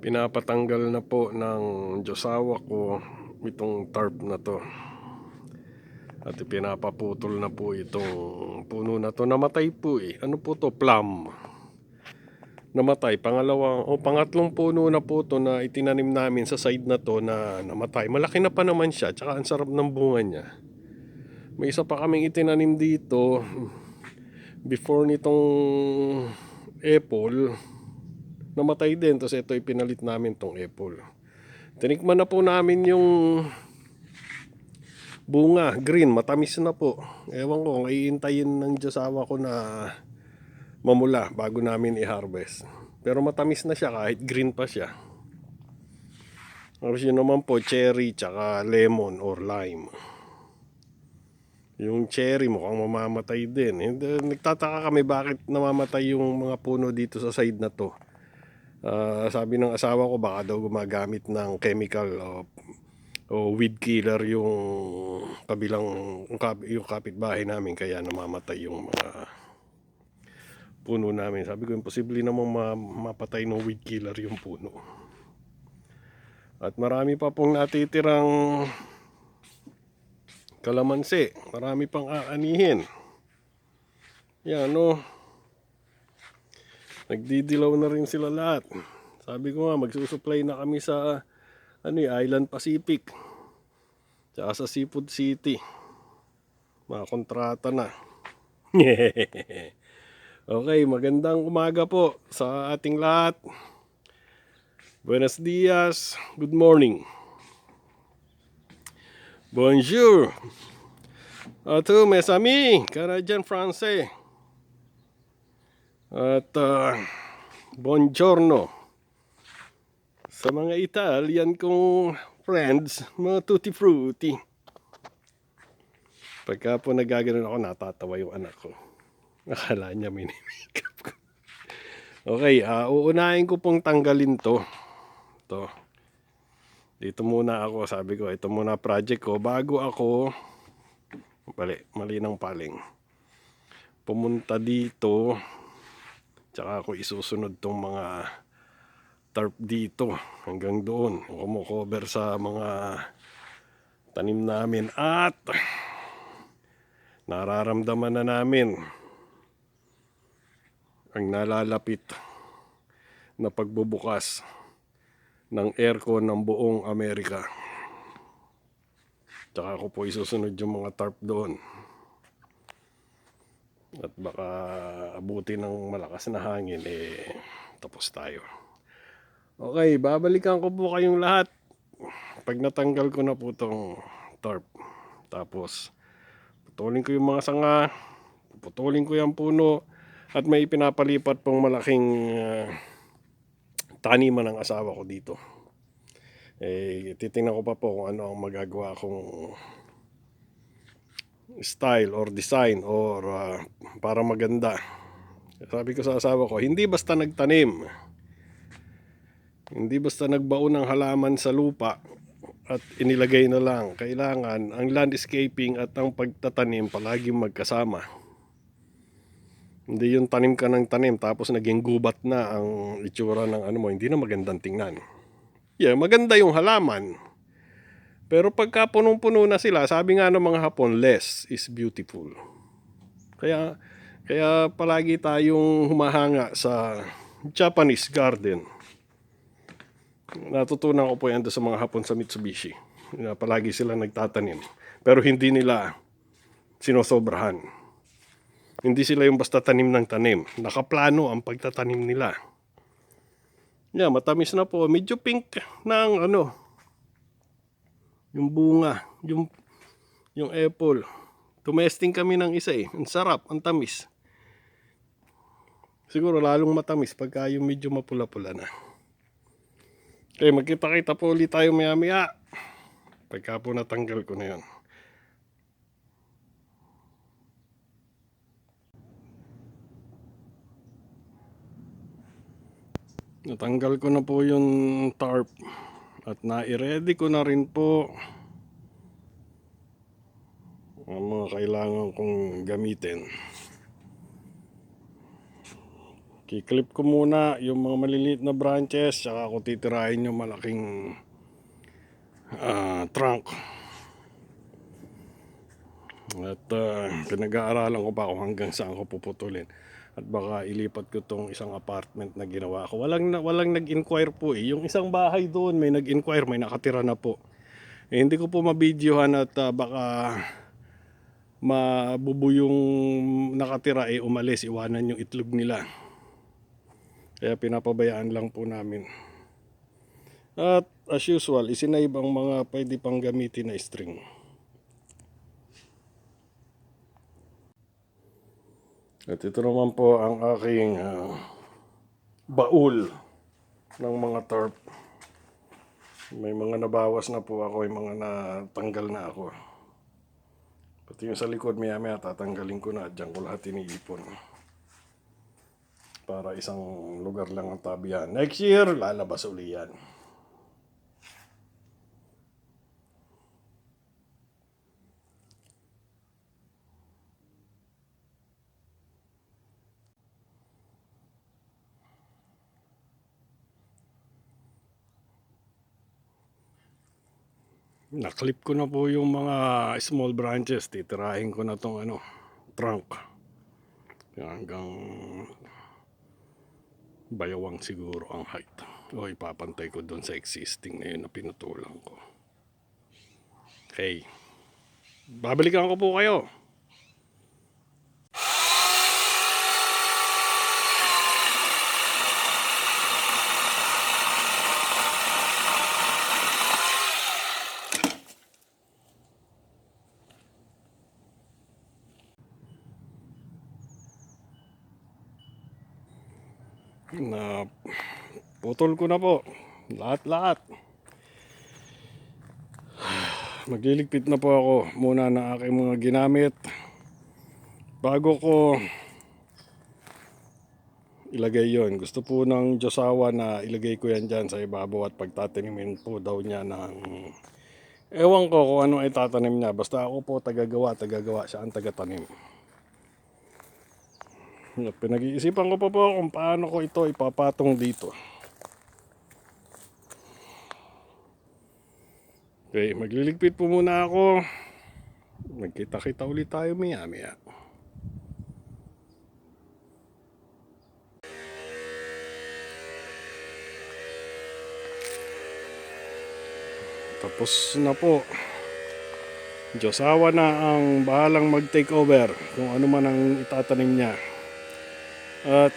Pinapatanggal na po ng josawa ko itong tarp na to. At pinapaputol na po itong puno na to. Namatay po eh. Ano po to? Plum. Namatay. Pangatlong puno na po to na itinanim namin sa side na to na namatay. Malaki na pa naman siya. Tsaka ang sarap ng bunga niya. May isa pa kaming itinanim dito before nitong apple. Namatay din. Tapos ito ipinalit namin tong apple. Tinikman na po namin yung bunga, green, matamis na po. Ewan ko, iintayin ng josawa ko na mamula bago namin i-harvest. Pero matamis na siya kahit green pa siya. Tapos yun naman po, cherry, tsaka lemon or lime. Yung cherry mukhang mamamatay din. Nagtataka kami bakit namamatay yung mga puno dito sa side na to. Sabi ng asawa ko baka daw gumagamit ng chemical o weed killer yung yung kapitbahay namin, kaya namamatay yung mga puno namin. Sabi ko imposible namang mapatay ng weed killer yung puno. At marami pa pong natitirang kalamansi, marami pang aanihin. Yan no. Nagdidilaw na rin sila lahat. Sabi ko nga magsusupply na kami sa Island Pacific tsaka sa Seafood City. Mga kontrata na. Okay, magandang umaga po sa ating lahat. Buenos dias, good morning. Bonjour. Ato, mes amis, Canadian Francais. At buongiorno sa mga Italian kong friends, mga tutti frutti. Pagka po nagaganon ako, natatawa yung anak ko. Akala niya mini-makeup ko. Okay, uunahin ko pong tanggalin to. Dito muna ako, sabi ko, ito muna project ko. Bago ako, mali ng paling, pumunta dito, tsaka ako isusunod tong mga tarp dito hanggang doon. Kumukover sa mga tanim namin at nararamdaman na namin ang nalalapit na pagbubukas ng aircon ng buong Amerika. Tsaka ako po isusunod yung mga tarp doon. At baka abuti ng malakas na hangin, tapos tayo. Okay, babalikan ko po kayong lahat pag natanggal ko na po itong tarp. Tapos putulin ko yung mga sanga, putulin ko yung puno, at may pinapalipat pong malaking taniman ng asawa ko dito. Titingnan ko pa po kung ano ang magagawa kong style or design or para maganda. Sabi ko sa asawa ko, hindi basta nagtanim, hindi basta nagbaon ng halaman sa lupa at inilagay na lang. Kailangan ang landscaping at ang pagtatanim palaging magkasama. Hindi yung tanim ka ng tanim tapos naging gubat na ang itsura ng mo, hindi na magandang tingnan. Yeah, maganda yung halaman, pero pagka punong-puno na sila, sabi nga ng mga Hapon, less is beautiful. Kaya palagi tayong humahanga sa Japanese garden. Natutunan ko po yan sa mga Hapon sa Mitsubishi. Palagi sila nagtatanim, pero hindi nila sinosobrahan. Hindi sila yung basta tanim ng tanim. Nakaplano ang pagtatanim nila. Yeah, matamis na po. Medyo pink ng yung bunga, yung apple. Tumesting kami ng isa Ang sarap, ang tamis. Siguro lalong matamis pagka yung medyo mapula-pula na. Okay, magkita-kita po ulit tayo maya-maya. Pagka po natanggal ko na yun. Natanggal ko na po yung tarp at na-ready ko na rin po ang mga kailangan kong gamitin. Kiklip ko muna yung mga maliliit na branches, saka ako titirahin yung malaking trunk. At pinag-aaralan ko pa kung hanggang saan ko puputulin. At baka ilipat ko tong isang apartment na ginawa ko. Walang nag-inquire po eh. Yung isang bahay doon may nag-inquire, may nakatira na po. Eh, hindi ko po mabidyohan at baka mabubo yung nakatira eh umalis, iwanan yung itlog nila. Kaya pinapabayaan lang po namin. At as usual, isinave ang mga pwede pang gamitin na string. At ito naman po ang aking baul ng mga tarp. May mga nabawas na po ako, may mga natanggal na ako. Pati yung sa likod, maya tatanggalin ko na. Diyan ko lahat iniipon. Para isang lugar lang ang tabihan. Next year, lalabas uli yan. Naklip ko na po yung mga small branches. Titirahin ko na tong trunk. Hanggang bayawang siguro ang height. O ipapantay ko doon sa existing na yun na pinutulang ko. Okay. Babalikan ko po kayo. Na putol ko na po lahat. Magliligpit na po ako muna ng aking mga ginamit bago ko ilagay yon. Gusto po ng Diyosawa na ilagay ko yan dyan sa ibabaw at pagtatanimin po daw niya ng ewan ko kung ano ay tatanim niya, basta ako po tagagawa siya ang tagatanim. Pinag-iisipan ko po kung paano ko ito ipapatong dito. Okay, magliligpit po muna ako. Magkita-kita ulit tayo maya. Tapos na po. Diyosawa na ang bahalang mag-take over kung ano man ang itatanim niya. At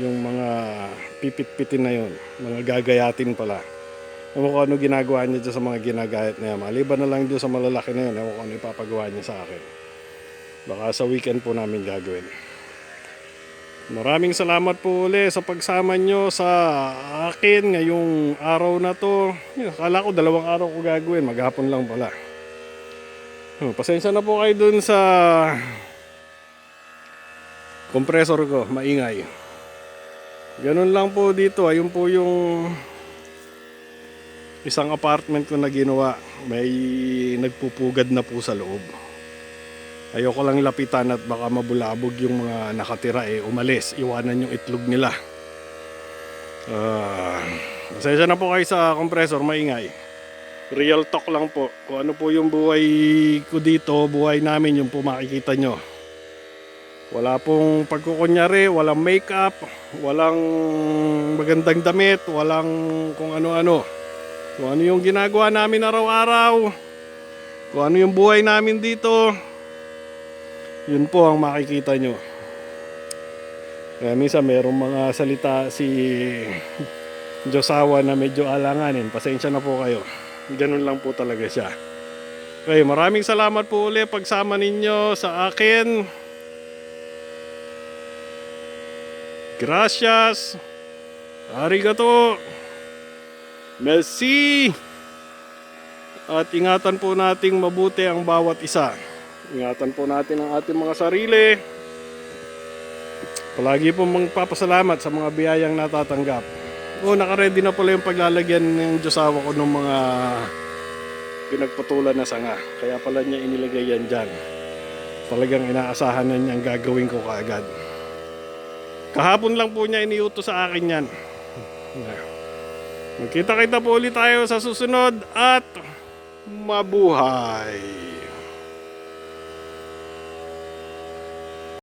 yung mga pipit-pitin na yon, mga gagayatin pala. Ewan ko ano ginagawa niya dyan sa mga ginagayat na yan. Maliban na lang dyan sa malalaki na yun, ewan ko ano ipapagawa niya sa akin. Baka sa weekend po namin gagawin. Maraming salamat po ulit sa pagsama nyo sa akin ngayong araw na to. Akala ko 2 araw ko gagawin, maghapon lang pala. Pasensya na po kayo dun sa compressor ko, maingay. Ganun lang po dito. Ayun po yung isang apartment ko na ginawa. May nagpupugad na po sa loob. Ayoko lang lapitan at baka mabulabog yung mga nakatira umalis. Iwanan yung itlog nila. Pasensya na po kayo sa compressor, maingay. Real talk lang po. Kung ano po yung buhay ko dito, buhay namin, yung po makikita nyo. Wala pong pagkukunyari, walang makeup, walang magandang damit, walang kung ano-ano. Kung ano yung ginagawa namin araw-araw, kung ano yung buhay namin dito, yun po ang makikita nyo. Kaya minsan mayroong mga salita si Diyosawa na medyo alanganin. Pasensya na po kayo. Ganun lang po talaga siya. Okay, maraming salamat po ulit pagsama ninyo sa akin. Gracias. Arigato. Merci. At ingatan po nating mabuti ang bawat isa. Ingatan po natin ang ating mga sarili. Palagi po magpapasalamat sa mga biyayang natatanggap. Naka-ready na pala yung paglalagyan ng Diyosawa ko ng mga pinagputulan na sanga. Kaya pala niya inilagay yan dyan. Talagang inaasahan na niyang gagawin ko kaagad. Kahapon lang po niya iniutos sa akin yan. Magkita-kita po ulit tayo sa susunod at mabuhay.